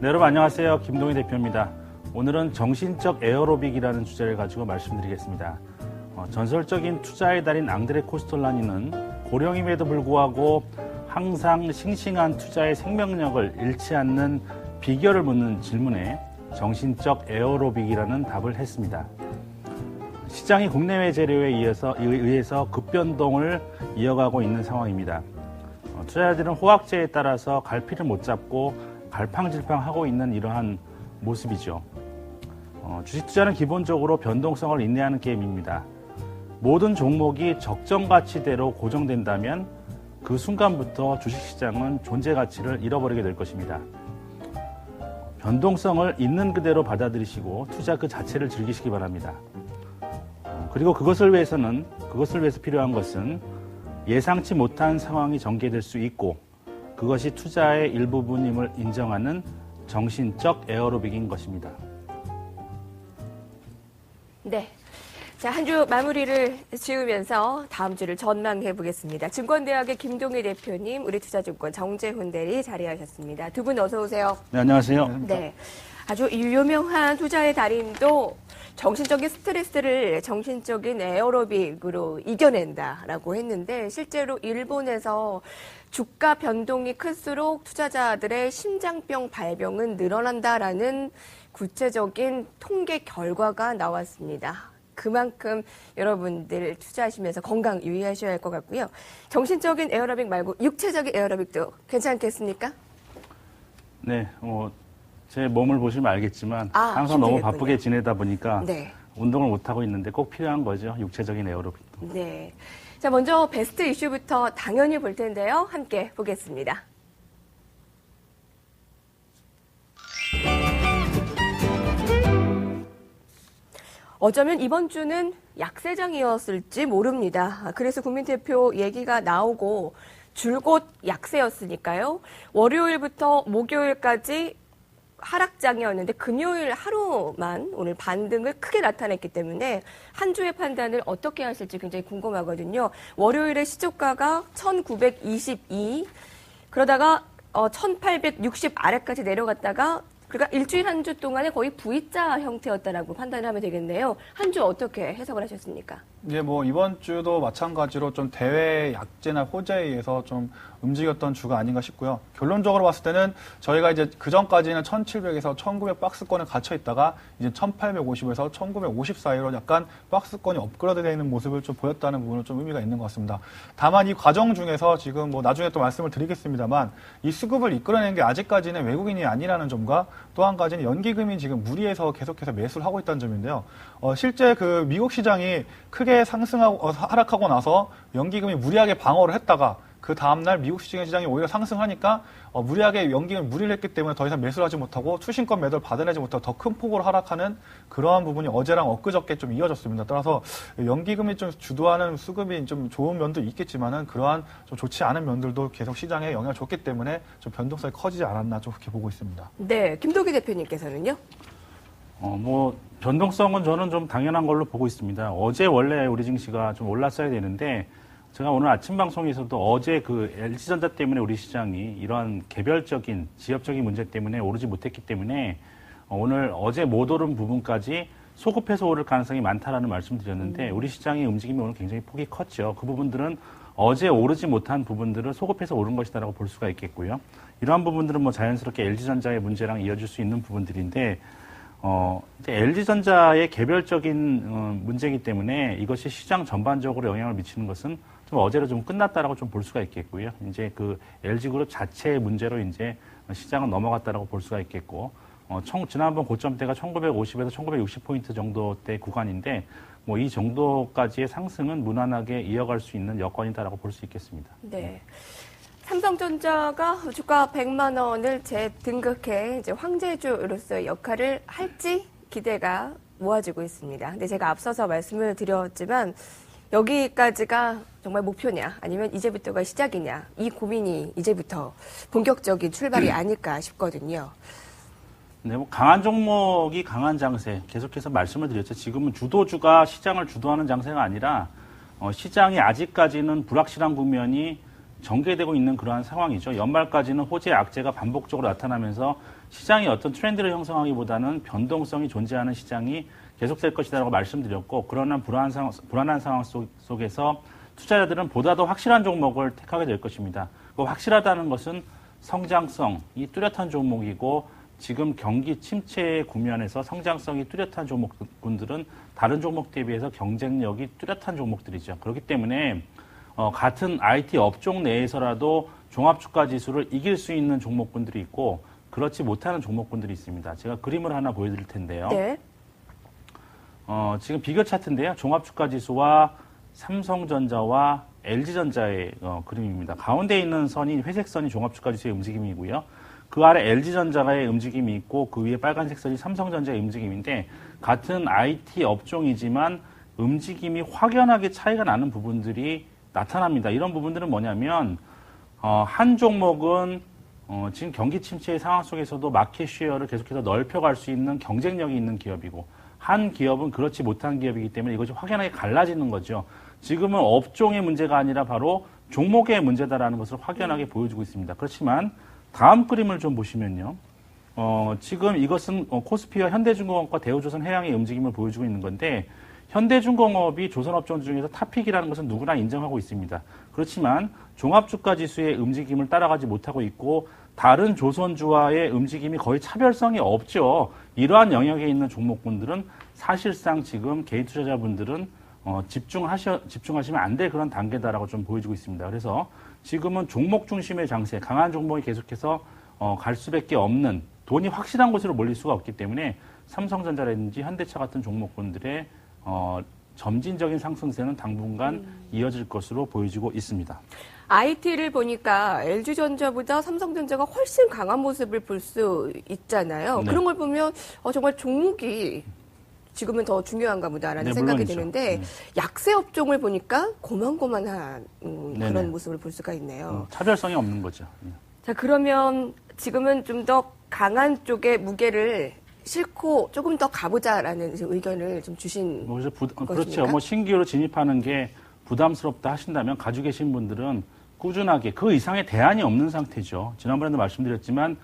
네, 여러분 안녕하세요. 김동희 대표입니다. 오늘은 정신적 에어로빅이라는 주제를 가지고 말씀드리겠습니다. 전설적인 투자의 달인 앙드레 코스톨라니는 고령임에도 불구하고 항상 싱싱한 투자의 생명력을 잃지 않는 비결을 묻는 질문에 정신적 에어로빅이라는 답을 했습니다. 시장이 국내외 재료에 의해서 급변동을 이어가고 있는 상황입니다. 투자자들은 호황제에 따라서 갈피를 못 잡고 갈팡질팡하고 있는 이러한 모습이죠. 주식 투자는 기본적으로 변동성을 인내하는 게임입니다. 모든 종목이 적정 가치대로 고정된다면 그 순간부터 주식시장은 존재 가치를 잃어버리게 될 것입니다. 변동성을 있는 그대로 받아들이시고 투자 그 자체를 즐기시기 바랍니다. 그리고 그것을 위해서 필요한 것은 예상치 못한 상황이 전개될 수 있고 그것이 투자의 일부분임을 인정하는 정신적 에어로빅인 것입니다. 네. 자, 한 주 마무리를 지으면서 다음 주를 전망해 보겠습니다. 증권대학의 김동희 대표님, 우리투자증권 정재훈 대리 자리하셨습니다. 두 분 어서 오세요. 네, 안녕하세요. 네. 아주 유명한 투자의 달인도 정신적인 스트레스를 정신적인 에어로빅으로 이겨낸다라고 했는데 실제로 일본에서 주가 변동이 클수록 투자자들의 심장병 발병은 늘어난다라는 구체적인 통계 결과가 나왔습니다. 그만큼 여러분들 투자하시면서 건강 유의하셔야 할 것 같고요. 정신적인 에어로빅 말고 육체적인 에어로빅도 괜찮겠습니까? 네, 제 몸을 보시면 알겠지만 항상 너무 바쁘게 지내다 보니까 네. 운동을 못하고 있는데 꼭 필요한 거죠. 육체적인 에어로빅도. 네. 자, 먼저 베스트 이슈부터 당연히 볼 텐데요. 함께 보겠습니다. 어쩌면 이번 주는 약세장이었을지 모릅니다. 그래서 국민대표 얘기가 나오고 줄곧 약세였으니까요. 월요일부터 목요일까지 하락장이었는데 금요일 하루만 오늘 반등을 크게 나타냈기 때문에 한 주의 판단을 어떻게 하실지 굉장히 궁금하거든요. 월요일에 시초가가 1922, 그러다가 1860 아래까지 내려갔다가 그러니까 일주일 한 주 동안에 거의 V자 형태였다라고 판단을 하면 되겠네요. 한 주 어떻게 해석을 하셨습니까? 예, 이번 주도 마찬가지로 좀 대외 약재나 호재에 의해서 좀 움직였던 주가 아닌가 싶고요. 결론적으로 봤을 때는 저희가 이제 그 전까지는 1700에서 1900 박스권에 갇혀 있다가 이제 1850에서 1950 사이로 약간 박스권이 업그레이드 되는 모습을 좀 보였다는 부분은 좀 의미가 있는 것 같습니다. 다만 이 과정 중에서 지금 나중에 또 말씀을 드리겠습니다만 이 수급을 이끌어낸 게 아직까지는 외국인이 아니라는 점과 또 한 가지는 연기금이 지금 무리해서 계속해서 매수를 하고 있다는 점인데요. 실제 그 미국 시장이 크게 상승하고 하락하고 나서 연기금이 무리하게 방어를 했다가 그 다음날 미국 시장이 오히려 상승하니까 무리하게 연기금이 무리를 했기 때문에 더 이상 매수를 하지 못하고 추신권 매도를 받아내지 못하고 더 큰 폭으로 하락하는 그러한 부분이 어제랑 엊그저께 좀 이어졌습니다. 따라서 연기금이 좀 주도하는 수급이 좀 좋은 면도 있겠지만은 그러한 좀 좋지 않은 면들도 계속 시장에 영향을 줬기 때문에 좀 변동성이 커지지 않았나 좀 그렇게 보고 있습니다. 네, 김도기 대표님께서는요? 변동성은 저는 좀 당연한 걸로 보고 있습니다. 어제 원래 우리 증시가 좀 올랐어야 되는데 제가 오늘 아침 방송에서도 어제 그 LG전자 때문에 우리 시장이 이러한 개별적인 지역적인 문제 때문에 오르지 못했기 때문에 오늘 어제 못 오른 부분까지 소급해서 오를 가능성이 많다라는 말씀드렸는데 우리 시장의 움직임이 오늘 굉장히 폭이 컸죠. 그 부분들은 어제 오르지 못한 부분들을 소급해서 오른 것이다라고 볼 수가 있겠고요. 이러한 부분들은 자연스럽게 LG전자의 문제랑 이어질 수 있는 부분들인데 LG전자의 개별적인 문제이기 때문에 이것이 시장 전반적으로 영향을 미치는 것은 좀 어제로 좀 끝났다라고 좀 볼 수가 있겠고요. 이제 그 LG그룹 자체의 문제로 이제 시장은 넘어갔다라고 볼 수가 있겠고, 지난번 고점대가 1950에서 1960포인트 정도대 구간인데, 이 정도까지의 상승은 무난하게 이어갈 수 있는 여건이다라고 볼 수 있겠습니다. 네. 삼성전자가 주가 100만 원을 재등극해 이제 황제주로서의 역할을 할지 기대가 모아지고 있습니다. 근데 제가 앞서서 말씀을 드렸지만 여기까지가 정말 목표냐 아니면 이제부터가 시작이냐 이 고민이 이제부터 본격적인 출발이 아닐까 싶거든요. 네, 강한 종목이 강한 장세 계속해서 말씀을 드렸죠. 지금은 주도주가 시장을 주도하는 장세가 아니라 시장이 아직까지는 불확실한 국면이 전개되고 있는 그러한 상황이죠. 연말까지는 호재 악재가 반복적으로 나타나면서 시장이 어떤 트렌드를 형성하기보다는 변동성이 존재하는 시장이 계속될 것이다라고 말씀드렸고, 그러나 불안한 상황 속에서 투자자들은 보다 더 확실한 종목을 택하게 될 것입니다. 그 확실하다는 것은 성장성이 뚜렷한 종목이고, 지금 경기 침체 국면에서 성장성이 뚜렷한 종목군들은 다른 종목 대비해서 경쟁력이 뚜렷한 종목들이죠. 그렇기 때문에 같은 IT 업종 내에서라도 종합주가 지수를 이길 수 있는 종목군들이 있고 그렇지 못하는 종목군들이 있습니다. 제가 그림을 하나 보여드릴 텐데요. 네. 지금 비교 차트인데요. 종합주가 지수와 삼성전자와 LG전자의 그림입니다. 가운데 있는 선이 회색 선이 종합주가 지수의 움직임이고요. 그 아래 LG전자의 움직임이 있고 그 위에 빨간색 선이 삼성전자의 움직임인데 같은 IT 업종이지만 움직임이 확연하게 차이가 나는 부분들이 나타납니다. 이런 부분들은 뭐냐면 한 종목은 지금 경기 침체의 상황 속에서도 마켓 쉐어를 계속해서 넓혀갈 수 있는 경쟁력이 있는 기업이고 한 기업은 그렇지 못한 기업이기 때문에 이것이 확연하게 갈라지는 거죠. 지금은 업종의 문제가 아니라 바로 종목의 문제다라는 것을 확연하게 보여주고 있습니다. 그렇지만 다음 그림을 좀 보시면요. 지금 이것은 코스피와 현대중공업과 대우조선해양의 움직임을 보여주고 있는 건데 현대중공업이 조선업종 중에서 탑픽이라는 것은 누구나 인정하고 있습니다. 그렇지만 종합주가지수의 움직임을 따라가지 못하고 있고 다른 조선주와의 움직임이 거의 차별성이 없죠. 이러한 영역에 있는 종목군들은 사실상 지금 개인 투자자분들은 집중하시면 안 될 그런 단계다라고 좀 보여주고 있습니다. 그래서 지금은 종목 중심의 장세, 강한 종목이 계속해서 갈 수밖에 없는 돈이 확실한 곳으로 몰릴 수가 없기 때문에 삼성전자라든지 현대차 같은 종목군들의 점진적인 상승세는 당분간 이어질 것으로 보여지고 있습니다. IT를 보니까 LG전자보다 삼성전자가 훨씬 강한 모습을 볼 수 있잖아요. 네. 그런 걸 보면 정말 종목이 지금은 더 중요한가 보다라는 네, 생각이 물론이죠. 드는데 약세 업종을 보니까 고만고만한 네네. 그런 모습을 볼 수가 있네요. 차별성이 없는 거죠. 자, 그러면 지금은 좀 더 강한 쪽의 무게를 싣고 조금 더 가보자라는 의견을 좀 주신 그래서 것입니까? 그렇죠. 뭐 신규로 진입하는 게 부담스럽다 하신다면 가지고 계신 분들은 꾸준하게 그 이상의 대안이 없는 상태죠. 지난번에도 말씀드렸지만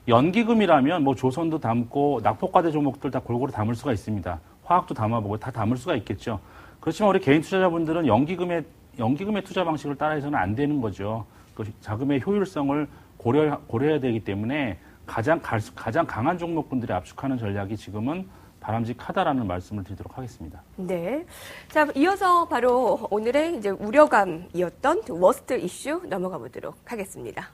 연기금이라면 뭐 조선도 담고 낙폭과대 종목들 다 골고루 담을 수가 있습니다. 화학도 담아보고 다 담을 수가 있겠죠. 그렇지만 우리 개인 투자자분들은 연기금의 투자 방식을 따라해서는 안 되는 거죠. 그 자금의 효율성을 고려해야 되기 때문에 가장 강한 종목군들이 압축하는 전략이 지금은 바람직하다라는 말씀을 드리도록 하겠습니다. 네. 자, 이어서 바로 오늘의 이제 우려감이었던 워스트 이슈 넘어가 보도록 하겠습니다.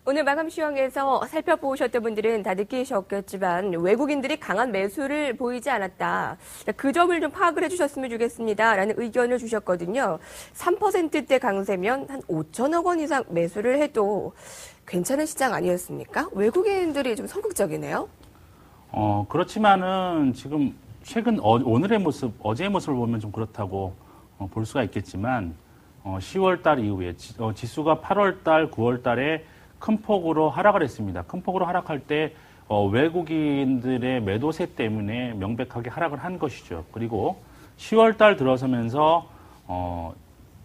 오늘 마감 시황에서 살펴보셨던 분들은 다 느끼셨겠지만 외국인들이 강한 매수를 보이지 않았다. 그 점을 좀 파악을 해주셨으면 좋겠습니다. 라는 의견을 주셨거든요. 3%대 강세면 한 5천억 원 이상 매수를 해도 괜찮은 시장 아니었습니까? 외국인들이 좀 소극적이네요. 그렇지만은 지금 최근 오늘의 모습, 어제의 모습을 보면 좀 그렇다고 볼 수가 있겠지만 10월 달 이후에 지수가 8월 달, 9월 달에 큰 폭으로 하락을 했습니다. 큰 폭으로 하락할 때 외국인들의 매도세 때문에 명백하게 하락을 한 것이죠. 그리고 10월 달 들어서면서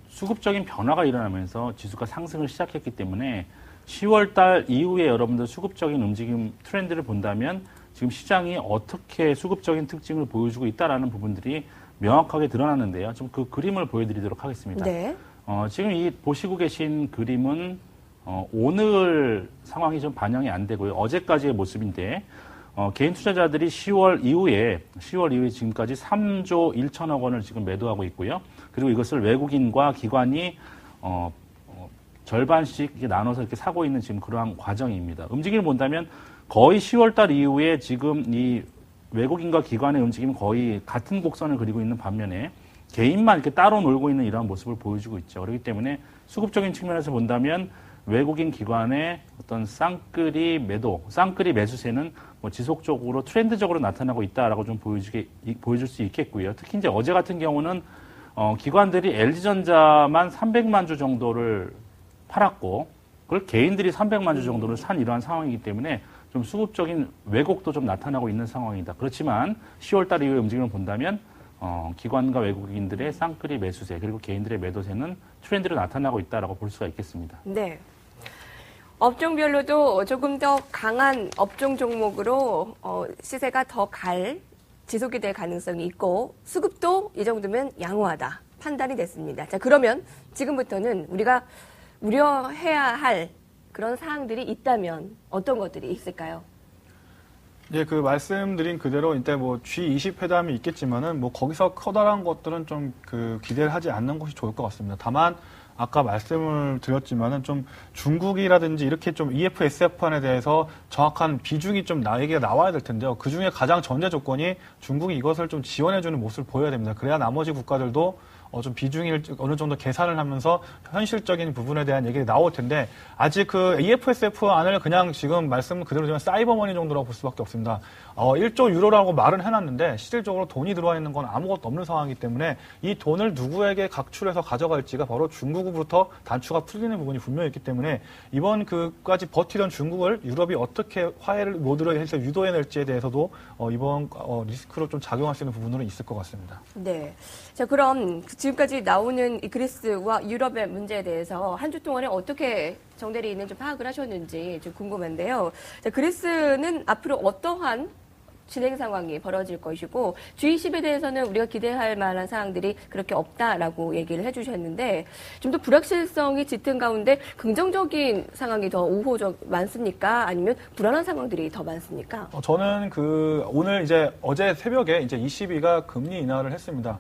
수급적인 변화가 일어나면서 지수가 상승을 시작했기 때문에 10월 달 이후에 여러분들 수급적인 움직임 트렌드를 본다면 지금 시장이 어떻게 수급적인 특징을 보여주고 있다라는 부분들이 명확하게 드러나는데요. 좀 그 그림을 보여드리도록 하겠습니다. 네. 지금 이 보시고 계신 그림은 오늘 상황이 좀 반영이 안 되고요. 어제까지의 모습인데 개인 투자자들이 10월 이후에 지금까지 3조 1천억 원을 지금 매도하고 있고요. 그리고 이것을 외국인과 기관이 절반씩 이렇게 나눠서 이렇게 사고 있는 지금 그러한 과정입니다. 움직임을 본다면 거의 10월 달 이후에 지금 이 외국인과 기관의 움직임은 거의 같은 곡선을 그리고 있는 반면에 개인만 이렇게 따로 놀고 있는 이러한 모습을 보여주고 있죠. 그렇기 때문에 수급적인 측면에서 본다면 외국인 기관의 어떤 쌍끌이 매수세는 뭐 지속적으로 트렌드적으로 나타나고 있다라고 좀 보여줄 수 있겠고요. 특히 이제 어제 같은 경우는 기관들이 LG전자만 300만 주 정도를 팔았고 그걸 개인들이 300만 주 정도를 산 이러한 상황이기 때문에 좀 수급적인 왜곡도 좀 나타나고 있는 상황이다. 그렇지만 10월 달 이후의 움직임을 본다면 기관과 외국인들의 쌍끌이 매수세 그리고 개인들의 매도세는 트렌드로 나타나고 있다라고 볼 수가 있겠습니다. 네. 업종별로도 조금 더 강한 업종 종목으로 시세가 더 지속이 될 가능성이 있고 수급도 이 정도면 양호하다 판단이 됐습니다. 자, 그러면 지금부터는 우리가 우려해야 할 그런 사항들이 있다면 어떤 것들이 있을까요? 예, 그 말씀드린 그대로 이때 뭐 G20 회담이 있겠지만은 뭐 거기서 커다란 것들은 좀 그 기대를 하지 않는 것이 좋을 것 같습니다. 다만 아까 말씀을 드렸지만은 좀 중국이라든지 이렇게 좀 EFSF판에 대해서 정확한 비중이 좀 얘기가 나와야 될 텐데요. 그 중에 가장 전제 조건이 중국이 이것을 좀 지원해주는 모습을 보여야 됩니다. 그래야 나머지 국가들도 좀 비중을 어느 정도 계산을 하면서 현실적인 부분에 대한 얘기가 나올 텐데 아직 그 EFSF 안을 그냥 지금 말씀 그대로 드리면 사이버머니 정도라고 볼 수밖에 없습니다. 1조 유로라고 말은 해놨는데 실질적으로 돈이 들어와 있는 건 아무것도 없는 상황이기 때문에 이 돈을 누구에게 각출해서 가져갈지가 바로 중국으로부터 단추가 풀리는 부분이 분명히 있기 때문에 이번 그까지 버티던 중국을 유럽이 어떻게 화해를 모드로 해서 유도해낼지에 대해서도 이번 리스크로 좀 작용할 수 있는 부분으로 있을 것 같습니다. 네. 자, 그럼 지금까지 나오는 이 그리스와 유럽의 문제에 대해서 한 주 동안에 어떻게 정 대리는 좀 파악을 하셨는지 좀 궁금한데요. 자, 그리스는 앞으로 어떠한 진행 상황이 벌어질 것이고 G20에 대해서는 우리가 기대할 만한 사항들이 그렇게 없다라고 얘기를 해주셨는데 좀 더 불확실성이 짙은 가운데 긍정적인 상황이 더 많습니까? 아니면 불안한 상황들이 더 많습니까? 저는 오늘 어제 새벽에 이제 ECB가 금리 인하를 했습니다.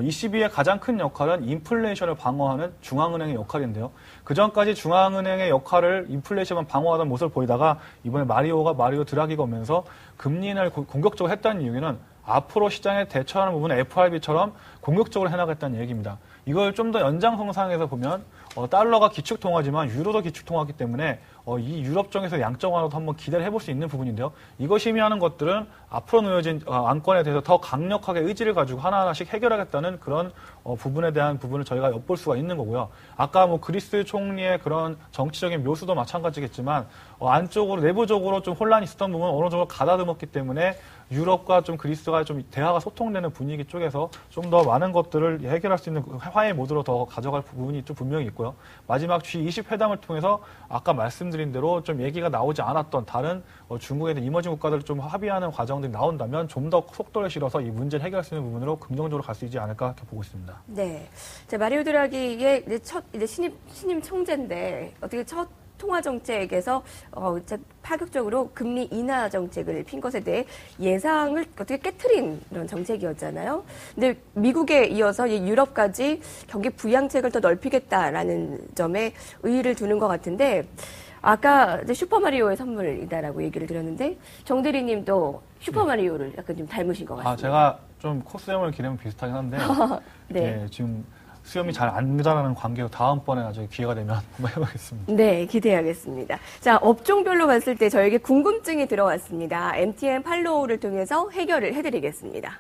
ECB의 가장 큰 역할은 인플레이션을 방어하는 중앙은행의 역할인데요. 그전까지 중앙은행의 역할을 인플레이션만 방어하던 모습을 보이다가 이번에 마리오 드라기가 오면서 금리 인하를 공격적으로 했다는 이유는 앞으로 시장에 대처하는 부분은 FRB처럼 공격적으로 해나가겠다는 얘기입니다. 이걸 좀 더 연장선상에서 보면 달러가 기축통화지만 유로도 기축통화이기 때문에 이 유럽정에서 양적 완화도 한번 기대를 해볼 수 있는 부분인데요. 이것이 의미하는 것들은 앞으로 놓여진 안건에 대해서 더 강력하게 의지를 가지고 하나하나씩 해결하겠다는 그런 부분에 대한 부분을 저희가 엿볼 수가 있는 거고요. 아까 뭐 그리스 총리의 그런 정치적인 묘수도 마찬가지겠지만 안쪽으로 내부적으로 좀 혼란이 있었던 부분은 어느 정도 가다듬었기 때문에 유럽과 좀 그리스가 좀 대화가 소통되는 분위기 쪽에서 좀 더 많은 것들을 해결할 수 있는 화해 모드로 더 가져갈 부분이 좀 분명히 있고요. 마지막 G20 회담을 통해서 아까 말씀드린 대로 좀 얘기가 나오지 않았던 다른 중국에 대한 이머징 국가들을 좀 합의하는 과정들이 나온다면 좀 더 속도를 실어서 이 문제를 해결할 수 있는 부분으로 긍정적으로 갈 수 있지 않을까 이렇게 보고 있습니다. 네. 자, 마리오 드라기의 신임 총재인데 어떻게 첫 통화 정책에서 파격적으로 금리 인하 정책을 핀 것에 대해 예상을 어떻게 깨트린 이런 정책이었잖아요. 근데 미국에 이어서 유럽까지 경기 부양책을 더 넓히겠다라는 점에 의의를 두는 것 같은데 아까 슈퍼마리오의 선물이다라고 얘기를 드렸는데 정 대리님도 슈퍼마리오를 약간 좀 닮으신 것 같습니다. 제가 좀 콧수염을 기르면 비슷하긴 한데 네. 지금 수염이 잘 안 자라는 관계로 다음번에 나중에 기회가 되면 한번 해보겠습니다. 네, 기대하겠습니다. 자, 업종별로 봤을 때 저에게 궁금증이 들어왔습니다. MTN 팔로우를 통해서 해결을 해드리겠습니다.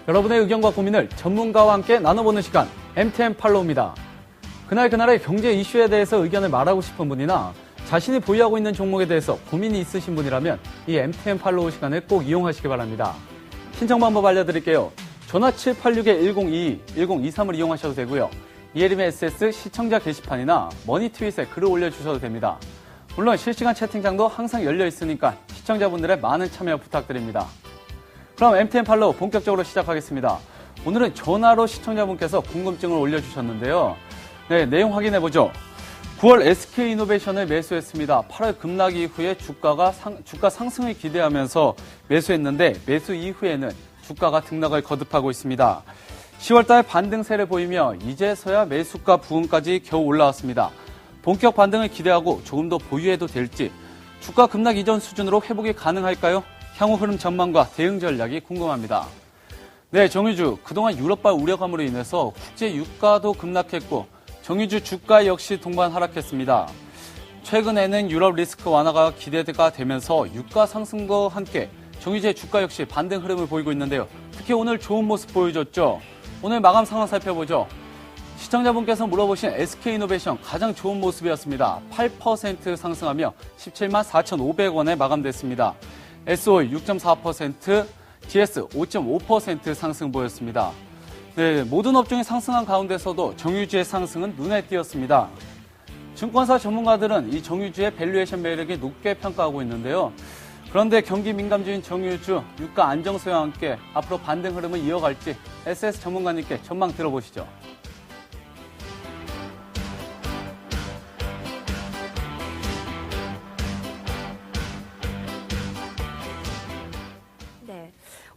여러분의 의견과 고민을 전문가와 함께 나눠보는 시간, MTN 팔로우입니다. 그날의 경제 이슈에 대해서 의견을 말하고 싶은 분이나 자신이 보유하고 있는 종목에 대해서 고민이 있으신 분이라면 이 MTN 팔로우 시간을 꼭 이용하시기 바랍니다. 신청 방법 알려드릴게요. 전화 786-1022, 1023을 이용하셔도 되고요. 이혜림의 SS 시청자 게시판이나 머니트윗에 글을 올려주셔도 됩니다. 물론 실시간 채팅창도 항상 열려 있으니까 시청자분들의 많은 참여 부탁드립니다. 그럼 MTN 팔로우 본격적으로 시작하겠습니다. 오늘은 전화로 시청자분께서 궁금증을 올려주셨는데요. 네, 내용 확인해보죠. 9월 SK이노베이션을 매수했습니다. 8월 급락 이후에 주가 상승을 기대하면서 매수했는데 매수 이후에는 주가가 등락을 거듭하고 있습니다. 10월달 반등세를 보이며 이제서야 매수가 부근까지 겨우 올라왔습니다. 본격 반등을 기대하고 조금 더 보유해도 될지, 주가 급락 이전 수준으로 회복이 가능할까요? 향후 흐름 전망과 대응 전략이 궁금합니다. 네, 정유주, 그동안 유럽발 우려감으로 인해서 국제 유가도 급락했고 정유주 주가 역시 동반 하락했습니다. 최근에는 유럽 리스크 완화가 기대가 되면서 유가 상승과 함께 정유주의 주가 역시 반등 흐름을 보이고 있는데요. 특히 오늘 좋은 모습 보여줬죠. 오늘 마감 상황 살펴보죠. 시청자분께서 물어보신 SK이노베이션 가장 좋은 모습이었습니다. 8% 상승하며 17만 4,500원에 마감됐습니다. SOE 6.4%, GS 5.5% 상승 보였습니다. 네, 모든 업종이 상승한 가운데서도 정유주의 상승은 눈에 띄었습니다. 증권사 전문가들은 이 정유주의 밸류에이션 매력이 높게 평가하고 있는데요. 그런데 경기 민감주인 정유주, 유가 안정세와 함께 앞으로 반등 흐름을 이어갈지 SS 전문가님께 전망 들어보시죠.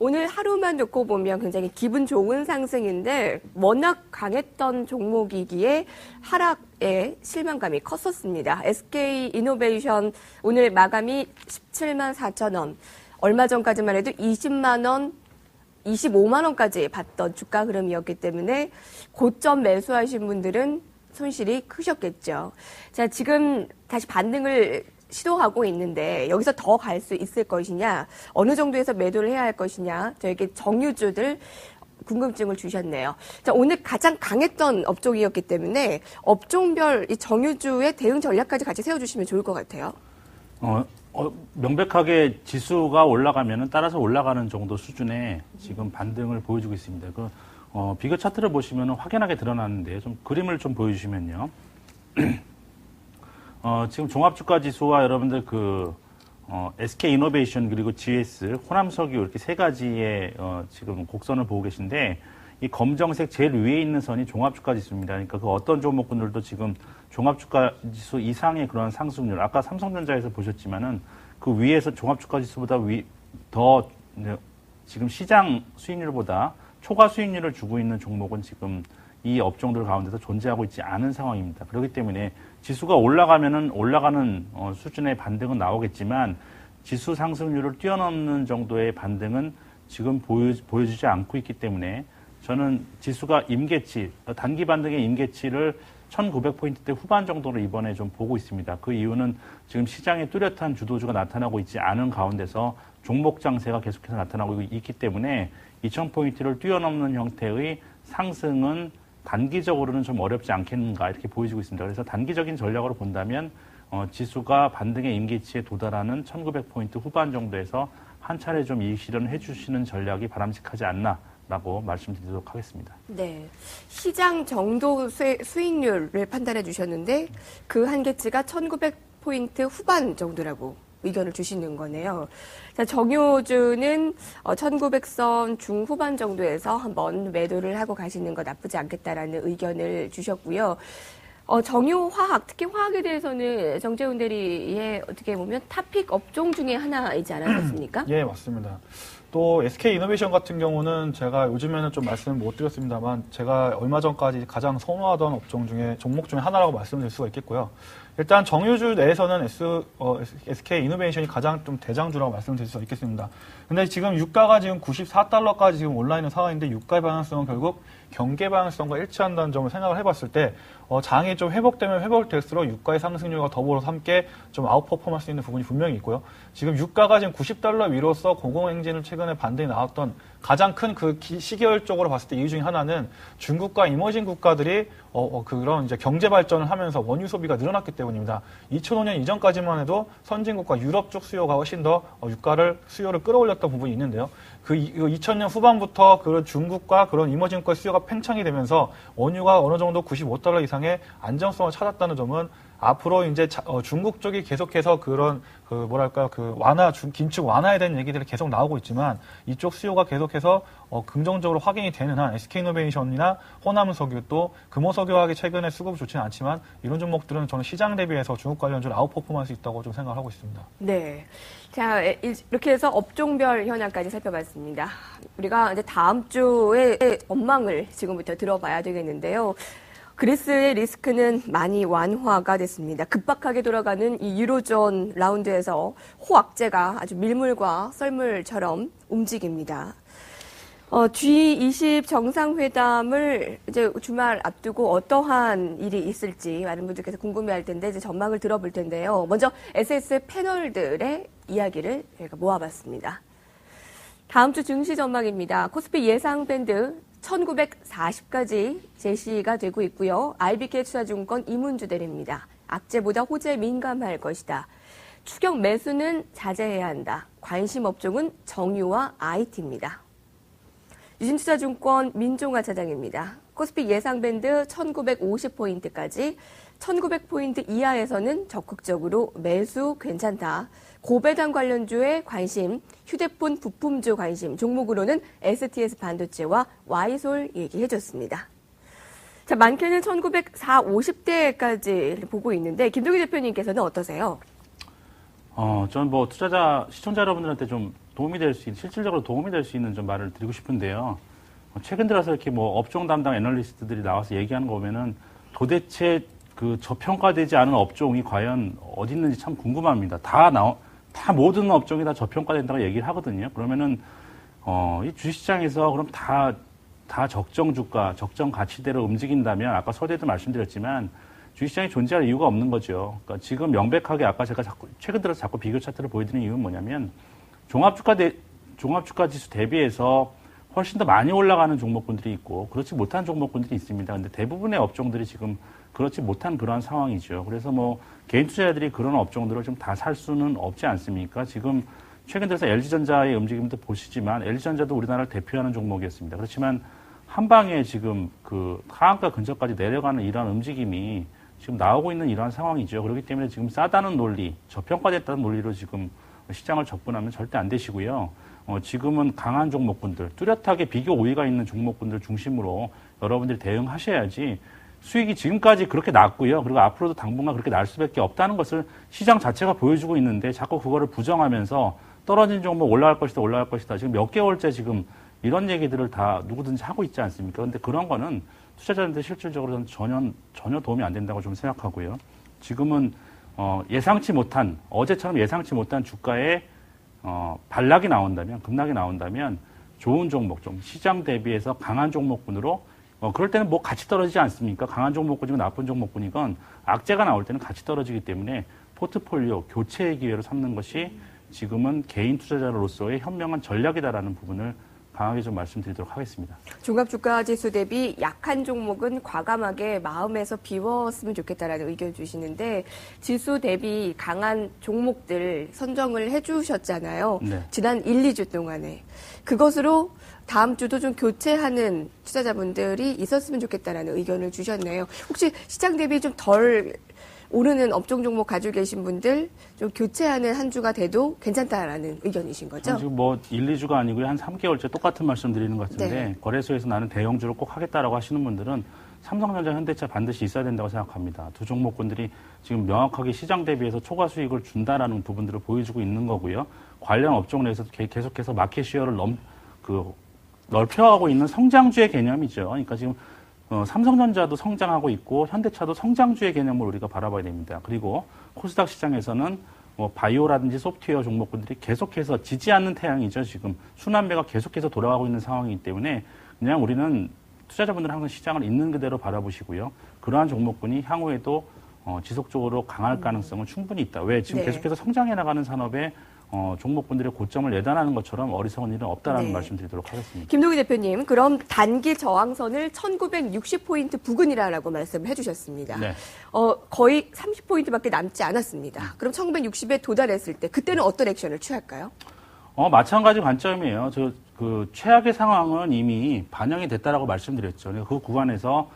오늘 하루만 놓고 보면 굉장히 기분 좋은 상승인데 워낙 강했던 종목이기에 하락에 실망감이 컸었습니다. SK이노베이션 오늘 마감이 17만 4천 원. 얼마 전까지만 해도 20만 원, 25만 원까지 받던 주가 흐름이었기 때문에 고점 매수하신 분들은 손실이 크셨겠죠. 자, 지금 다시 반등을 시도하고 있는데 여기서 더 갈 수 있을 것이냐, 어느 정도에서 매도를 해야 할 것이냐, 저에게 정유주들 궁금증을 주셨네요. 자, 오늘 가장 강했던 업종이었기 때문에 업종별 이 정유주의 대응 전략까지 같이 세워주시면 좋을 것 같아요. 명백하게 지수가 올라가면은 따라서 올라가는 정도 수준의 지금 반등을 보여주고 있습니다. 비교 차트를 보시면 확연하게 드러나는데 좀 그림을 좀 보여주시면요. 지금 종합주가 지수와 여러분들 SK이노베이션 그리고 GS, 호남석유 이렇게 세 가지의 지금 곡선을 보고 계신데 이 검정색 제일 위에 있는 선이 종합주가 지수입니다. 그러니까 그 어떤 종목군들도 지금 종합주가 지수 이상의 그런 상승률, 아까 삼성전자에서 보셨지만은 그 위에서 종합주가 지수보다 더 지금 시장 수익률보다 초과 수익률을 주고 있는 종목은 지금 이 업종들 가운데서 존재하고 있지 않은 상황입니다. 그렇기 때문에 지수가 올라가면은 올라가는 수준의 반등은 나오겠지만 지수 상승률을 뛰어넘는 정도의 반등은 지금 보여주지 않고 있기 때문에 저는 지수가 임계치, 단기 반등의 임계치를 1900포인트대 후반 정도로 이번에 좀 보고 있습니다. 그 이유는 지금 시장에 뚜렷한 주도주가 나타나고 있지 않은 가운데서 종목 장세가 계속해서 나타나고 있기 때문에 2000포인트를 뛰어넘는 형태의 상승은 단기적으로는 좀 어렵지 않겠는가 이렇게 보여지고 있습니다. 그래서 단기적인 전략으로 본다면 지수가 반등의 임계치에 도달하는 1900포인트 후반 정도에서 한 차례 좀 이익 실현을 해주시는 전략이 바람직하지 않나라고 말씀드리도록 하겠습니다. 네, 시장 정도 수익률을 판단해 주셨는데 그 한계치가 1900포인트 후반 정도라고 의견을 주시는 거네요. 자, 정유주는 1900선 중후반 정도에서 한번 매도를 하고 가시는 거 나쁘지 않겠다라는 의견을 주셨고요. 정유화학, 특히 화학에 대해서는 정재훈 대리의 어떻게 보면 탑픽 업종 중에 하나이지 않았습니까? 예, 맞습니다. 또 SK이노베이션 같은 경우는 제가 요즘에는 좀 말씀을 못 드렸습니다만 제가 얼마 전까지 가장 선호하던 업종 중에 종목 중에 하나라고 말씀드릴 수가 있겠고요. 일단 정유주 내에서는 SK이노베이션이 가장 좀 대장주라고 말씀드릴 수 있겠습니다. 근데 지금 유가가 지금 $94까지 지금 온라인은 상황인데 유가의 방향성은 결국 경계 방향성과 일치한다는 점을 생각을 해봤을 때 장이 좀 회복되면 회복될수록 유가의 상승률과 더불어서 함께 좀 아웃퍼폼할 수 있는 부분이 분명히 있고요. 지금 유가가 지금 $90 위로서 공공행진을 최근에 반등이 나왔던 가장 큰 그 시계열적으로 봤을 때 이유 중에 하나는 중국과 이머징 국가들이 그런 이제 경제 발전을 하면서 원유 소비가 늘어났기 때문입니다. 2005년 이전까지만 해도 선진국과 유럽 쪽 수요가 훨씬 더 수요를 끌어올렸던 부분이 있는데요. 그 2000년 후반부터 그런 중국과 그런 이머징 국가 수요가 팽창이 되면서 원유가 어느 정도 $95 이상의 안정성을 찾았다는 점은 앞으로 이제 중국 쪽이 계속해서 그런 긴축 완화에 대한 얘기들이 계속 나오고 있지만 이쪽 수요가 계속해서 긍정적으로 확인이 되는 한 SK이노베이션이나 호남석유 또 금호석유화학이 최근에 수급이 좋지는 않지만 이런 종목들은 저는 시장 대비해서 중국 관련주를 아웃퍼폼할 수 있다고 좀 생각을 하고 있습니다. 네. 자, 이렇게 해서 업종별 현황까지 살펴봤습니다. 우리가 이제 다음 주에 전망을 지금부터 들어봐야 되겠는데요. 그리스의 리스크는 많이 완화가 됐습니다. 급박하게 돌아가는 이 유로존 라운드에서 호악재가 아주 밀물과 썰물처럼 움직입니다. G20 정상회담을 이제 주말 앞두고 어떠한 일이 있을지 많은 분들께서 궁금해할 텐데 이제 전망을 들어볼 텐데요. 먼저 SS 패널들의 이야기를 저희가 모아봤습니다. 다음 주 증시 전망입니다. 코스피 예상 밴드 1940까지 제시가 되고 있고요. IBK 투자증권 이문주대리입니다. 악재보다 호재에 민감할 것이다. 추격 매수는 자제해야 한다. 관심 업종은 정유와 IT입니다. 유진투자증권 민종화 차장입니다. 코스피 예상 밴드 1950포인트까지 1900포인트 이하에서는 적극적으로 매수 괜찮다. 고배당 관련주에 관심, 휴대폰 부품주 관심, 종목으로는 STS 반도체와 Y솔 얘기해줬습니다. 자, 많게는 1940, 50대까지 보고 있는데 김동희 대표님께서는 어떠세요? 저는 시청자 여러분들한테 좀 실질적으로 도움이 될 수 있는 좀 말을 드리고 싶은데요. 최근 들어서 이렇게 업종 담당 애널리스트들이 나와서 얘기하는 거 보면은 도대체 그 저평가되지 않은 업종이 과연 어디 있는지 참 궁금합니다. 다 모든 업종이 다 저평가된다고 얘기를 하거든요. 그러면은, 이 주식시장에서 그럼 다 적정 주가, 적정 가치대로 움직인다면 아까 서두에도 말씀드렸지만 주식시장이 존재할 이유가 없는 거죠. 그러니까 지금 명백하게 아까 제가 최근 들어서 자꾸 비교 차트를 보여드리는 이유는 뭐냐면 종합주가 지수 대비해서 훨씬 더 많이 올라가는 종목군들이 있고 그렇지 못한 종목군들이 있습니다. 근데 대부분의 업종들이 지금 그렇지 못한 그러한 상황이죠. 그래서 개인 투자자들이 그런 업종들을 좀 다 살 수는 없지 않습니까? 지금 최근 들어서 LG전자의 움직임도 보시지만 LG전자도 우리나라를 대표하는 종목이었습니다. 그렇지만 한 방에 지금 그 하한가 근처까지 내려가는 이러한 움직임이 지금 나오고 있는 이러한 상황이죠. 그렇기 때문에 지금 싸다는 논리, 저평가됐다는 논리로 지금 시장을 접근하면 절대 안 되시고요. 지금은 강한 종목군들, 뚜렷하게 비교 우위가 있는 종목군들 중심으로 여러분들이 대응하셔야지 수익이 지금까지 그렇게 났고요. 그리고 앞으로도 당분간 그렇게 날 수밖에 없다는 것을 시장 자체가 보여주고 있는데 자꾸 그거를 부정하면서 떨어진 종목 올라갈 것이다. 지금 몇 개월째 지금 이런 얘기들을 다 누구든지 하고 있지 않습니까? 그런데 그런 거는 투자자들한테 실질적으로는 전혀 도움이 안 된다고 좀 생각하고요. 지금은 어제처럼 예상치 못한 주가에 급락이 나온다면 좋은 종목, 좀 시장 대비해서 강한 종목군으로 그럴 때는 같이 떨어지지 않습니까? 강한 종목군이건 나쁜 종목군이건 악재가 나올 때는 같이 떨어지기 때문에 포트폴리오 교체의 기회로 삼는 것이 지금은 개인 투자자로서의 현명한 전략이다라는 부분을 강하게 좀 말씀드리도록 하겠습니다. 종합주가지수 대비 약한 종목은 과감하게 마음에서 비웠으면 좋겠다라는 의견 주시는데 지수 대비 강한 종목들 선정을 해주셨잖아요. 네. 지난 1, 2주 동안에. 그것으로 다음 주도 좀 교체하는 투자자분들이 있었으면 좋겠다라는 의견을 주셨네요. 혹시 시장 대비 좀 덜 오르는 업종 종목 가지고 계신 분들 좀 교체하는 한 주가 돼도 괜찮다라는 의견이신 거죠? 지금 1, 2주가 아니고요. 한 3개월째 똑같은 말씀 드리는 것 같은데 네. 거래소에서 나는 대형주를 꼭 하겠다라고 하시는 분들은 삼성전자, 현대차 반드시 있어야 된다고 생각합니다. 두 종목군들이 지금 명확하게 시장 대비해서 초과 수익을 준다라는 부분들을 보여주고 있는 거고요. 관련 업종 내에서 계속해서 마켓 시어를 넓혀가고 있는 성장주의 개념이죠. 그러니까 지금 삼성전자도 성장하고 있고 현대차도 성장주의 개념을 우리가 바라봐야 됩니다. 그리고 코스닥 시장에서는 바이오라든지 소프트웨어 종목군들이 계속해서 지지 않는 태양이죠. 지금 순환매가 계속해서 돌아가고 있는 상황이기 때문에 그냥 우리는 투자자분들은 항상 시장을 있는 그대로 바라보시고요. 그러한 종목군이 향후에도 지속적으로 강할 가능성은 충분히 있다. 왜? 지금 네. 계속해서 성장해 나가는 산업에 종목분들의 고점을 예단하는 것처럼 어리석은 일은 없다라는 네. 말씀드리도록 하겠습니다. 김동희 대표님, 그럼 단기 저항선을 1960포인트 부근이라고 말씀을 해주셨습니다. 네. 거의 30포인트밖에 남지 않았습니다. 그럼 1960에 도달했을 때 그때는 어떤 액션을 취할까요? 마찬가지 관점이에요. 그 최악의 상황은 이미 반영이 됐다라고 말씀드렸죠. 그 구간에서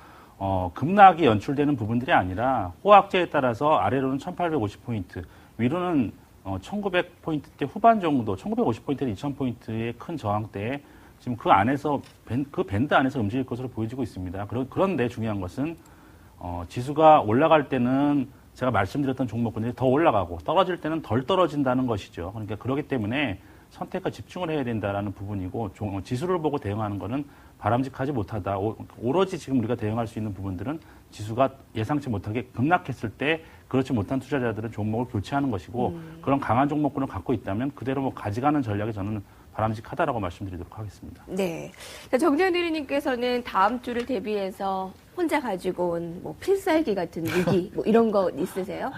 급락이 연출되는 부분들이 아니라 호황제에 따라서 아래로는 1850포인트, 위로는 1900포인트대 후반 정도, 1950포인트에서 2000포인트의 큰 저항대에 지금 그 안에서, 그 밴드 안에서 움직일 것으로 보여지고 있습니다. 그런데 중요한 것은, 지수가 올라갈 때는 제가 말씀드렸던 종목군들이 더 올라가고 떨어질 때는 덜 떨어진다는 것이죠. 그러니까 그렇기 때문에 선택과 집중을 해야 된다라는 부분이고, 지수를 보고 대응하는 것은 바람직하지 못하다. 오로지 지금 우리가 대응할 수 있는 부분들은 지수가 예상치 못하게 급락했을 때 그렇지 못한 투자자들은 종목을 교체하는 것이고 그런 강한 종목군을 갖고 있다면 그대로 가져가는 전략이 저는 바람직하다라고 말씀드리도록 하겠습니다. 네. 정재현 대리님께서는 다음 주를 대비해서 혼자 가지고 온 뭐 필살기 같은 무기 뭐 이런 거 있으세요?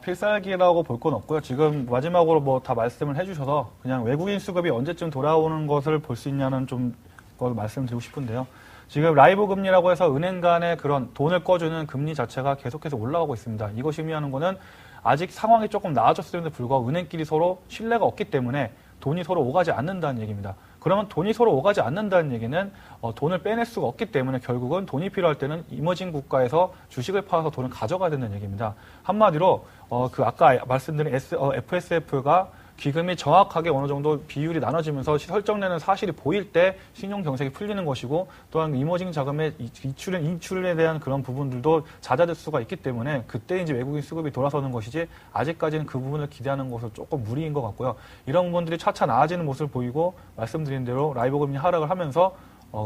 필살기라고 볼 건 없고요. 지금 마지막으로 뭐 다 말씀을 해주셔서 그냥 외국인 수급이 언제쯤 돌아오는 것을 볼 수 있냐는 좀 걸 말씀드리고 싶은데요. 지금 라이브 금리라고 해서 은행 간의 그런 돈을 꺼주는 금리 자체가 계속해서 올라가고 있습니다. 이것이 의미하는 거는 아직 상황이 조금 나아졌음에도 불구하고 은행끼리 서로 신뢰가 없기 때문에 돈이 서로 오가지 않는다는 얘기입니다. 그러면 돈이 서로 오가지 않는다는 얘기는 돈을 빼낼 수가 없기 때문에 결국은 돈이 필요할 때는 이머징 국가에서 주식을 팔아서 돈을 가져가야 된다는 얘기입니다. 한마디로 그 아까 말씀드린 FSF가 기금이 정확하게 어느 정도 비율이 나눠지면서 설정되는 사실이 보일 때 신용 경색이 풀리는 것이고 또한 이머징 자금의 인출에 대한 그런 부분들도 잦아들 수가 있기 때문에 그때 이제 외국인 수급이 돌아서는 것이지 아직까지는 그 부분을 기대하는 것은 조금 무리인 것 같고요. 이런 부분들이 차차 나아지는 모습을 보이고 말씀드린 대로 라이브 금리 하락을 하면서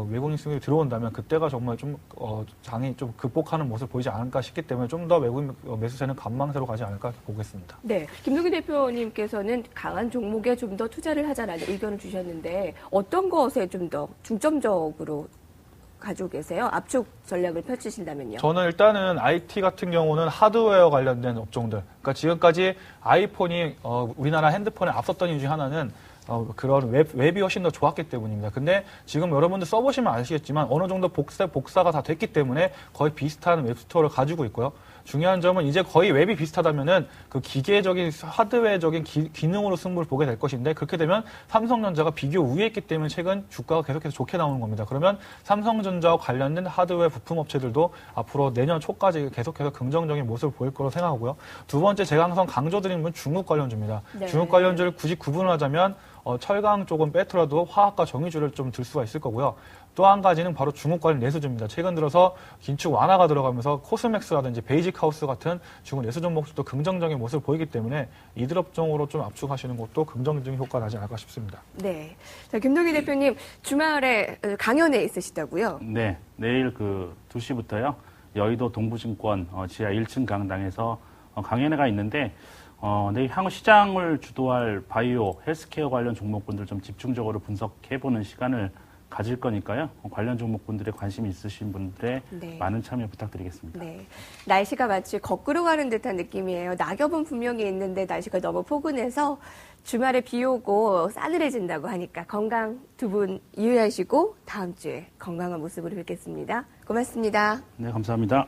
외국인 수급이 들어온다면 그때가 정말 좀 장이 좀 극복하는 모습을 보이지 않을까 싶기 때문에 좀 더 외국인 매수세는 관망세로 가지 않을까 보겠습니다. 네. 김동희 대표님께서는 강한 종목에 좀 더 투자를 하자라는 의견을 주셨는데 어떤 것에 좀 더 중점적으로 가지고 계세요? 압축 전략을 펼치신다면요? 저는 일단은 IT 같은 경우는 하드웨어 관련된 업종들. 그러니까 지금까지 아이폰이 우리나라 핸드폰에 앞섰던 이유 중 하나는 그런 웹이 훨씬 더 좋았기 때문입니다. 근데 지금 여러분들 써보시면 아시겠지만 어느 정도 복사가 다 됐기 때문에 거의 비슷한 웹스토어를 가지고 있고요. 중요한 점은 이제 거의 웹이 비슷하다면은 그 기계적인 하드웨어적인 기능으로 승부를 보게 될 것인데 그렇게 되면 삼성전자가 비교 우위에 있기 때문에 최근 주가가 계속해서 좋게 나오는 겁니다. 그러면 삼성전자와 관련된 하드웨어 부품 업체들도 앞으로 내년 초까지 계속해서 긍정적인 모습을 보일 거로 생각하고요. 두 번째 제가 항상 강조드리는 건 중국 관련주입니다. 네. 중국 관련주를 굳이 구분을 하자면 철강 쪽은 빼더라도 화학과 정유주를 좀 들 수가 있을 거고요. 또 한 가지는 바로 중국 관련 내수주입니다. 최근 들어서 긴축 완화가 들어가면서 코스맥스라든지 베이직하우스 같은 중국 내수 종목들도 긍정적인 모습을 보이기 때문에 이들 업종으로 좀 압축하시는 것도 긍정적인 효과가 나지 않을까 싶습니다. 네. 자, 김동희 대표님 주말에 강연회 있으시다고요? 네, 내일 2시부터요. 여의도 동부증권 지하 1층 강당에서 강연회가 있는데 내일 향후 시장을 주도할 바이오, 헬스케어 관련 종목군들 좀 집중적으로 분석해보는 시간을 가질 거니까요. 관련 종목군들에 관심이 있으신 분들의 네. 많은 참여 부탁드리겠습니다. 네. 날씨가 마치 거꾸로 가는 듯한 느낌이에요. 낙엽은 분명히 있는데 날씨가 너무 포근해서 주말에 비 오고 싸늘해진다고 하니까 건강 두 분 유의하시고 다음 주에 건강한 모습으로 뵙겠습니다. 고맙습니다. 네, 감사합니다.